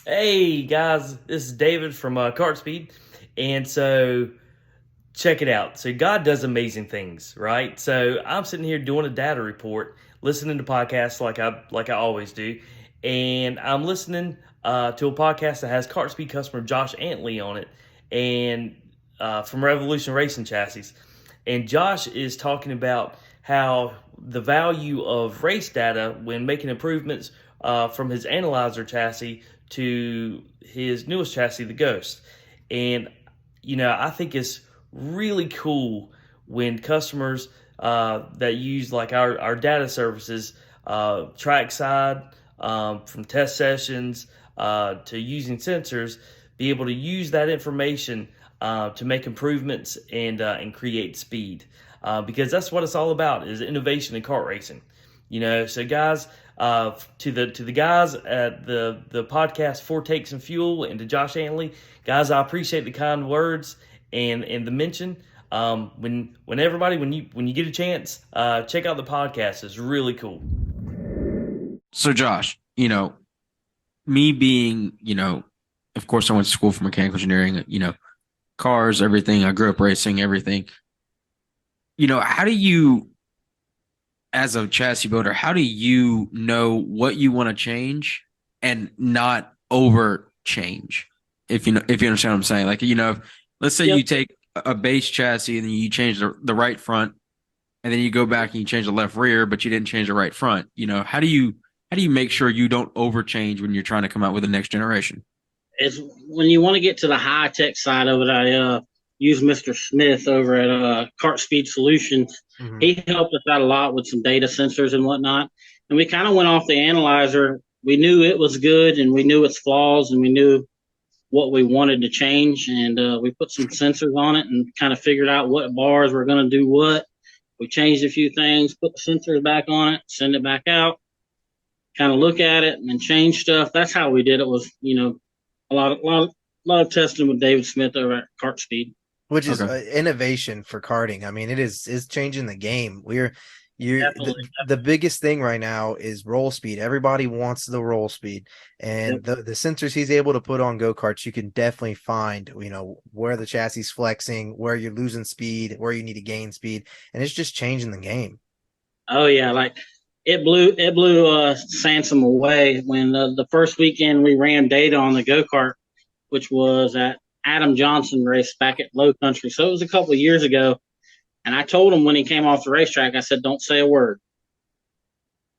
Hey guys, this is David from KartSpeed, and so check it out. So God does amazing things, right? So I'm sitting here doing a data report, listening to podcasts like I always do, and I'm listening to a podcast that has KartSpeed customer Josh Antley on it, and from Revolution Racing Chassis, and Josh is talking about how the value of race data when making improvements from his analyzer chassis to his newest chassis, the Ghost. And, I think it's really cool when customers that use like our data services, trackside, from test sessions to using sensors, be able to use that information to make improvements and create speed, because that's what it's all about, is innovation in kart racing. So guys, to the guys at the podcast Four Takes and Fuel, and to Josh Antley, guys, I appreciate the kind words and the mention. When you get a chance, check out the podcast. It's really cool. So Josh, me being, of course I went to school for mechanical engineering, cars, everything. I grew up racing, everything. How do you, as a chassis builder, how do you know what you want to change and not over change? If you understand what I'm saying. Like, let's say Yep. you take a base chassis and then you change the right front, and then you go back and you change the left rear, but you didn't change the right front. How do you make sure you don't overchange when you're trying to come out with the next generation? Is when you want to get to the high tech side of it. I use Mr. Smith over at KartSpeed Solutions. Hmm. He helped us out a lot with some data sensors and whatnot. And we kind of went off the analyzer. We knew it was good and we knew its flaws and we knew what we wanted to change. And we put some sensors on it and kind of figured out what bars were going to do what. We changed a few things, put the sensors back on it, send it back out, kind of look at it and then change stuff. That's how we did it. Was a lot of testing with David Smith over at Kart Speed. Which is Okay. innovation for karting. I mean, is changing the game. Definitely. The biggest thing right now is roll speed. Everybody wants the roll speed, Yep. and the sensors he's able to put on go karts, you can definitely find where the chassis is flexing, where you're losing speed, where you need to gain speed, and it's just changing the game. Oh yeah, like it blew Sansom away when the first weekend we ran data on the go kart, which was at Adam Johnson race back at Low Country. So it was a couple of years ago. And I told him when he came off the racetrack, I said, "Don't say a word."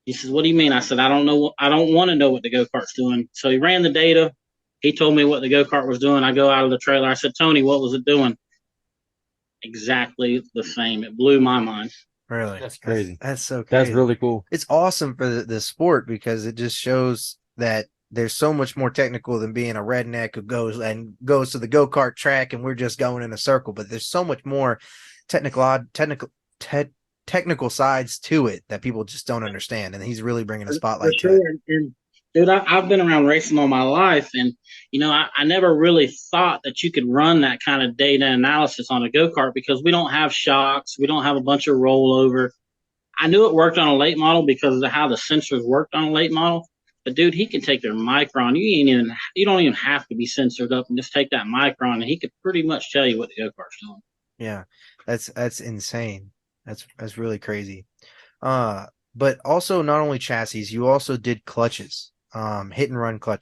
He says, "What do you mean?" I said, "I don't know. I don't want to know what the go kart's doing." So he ran the data. He told me what the go kart was doing. I go out of the trailer. I said, "Tony, what was it doing?" Exactly the same. It blew my mind. Really, That's crazy. that's so That's crazy. really cool. It's awesome for the sport because it just shows that there's so much more technical than being a redneck who goes to the go-kart track and we're just going in a circle. But there's so much more technical te- technical sides to it that people just don't understand. And he's really bringing a For spotlight to it. sure. And dude, I've been around racing all my life, and I never really thought that you could run that kind of data analysis on a go kart because we don't have shocks, we don't have a bunch of rollover. I knew it worked on a late model because of how the sensors worked on a late model. But dude, he can take their micron. You don't even have to be sensored up and just take that micron, and he could pretty much tell you what the go kart's doing. Yeah, that's insane. That's really crazy. Uh, but also not only chassis, you also did clutches, hit and run clutches.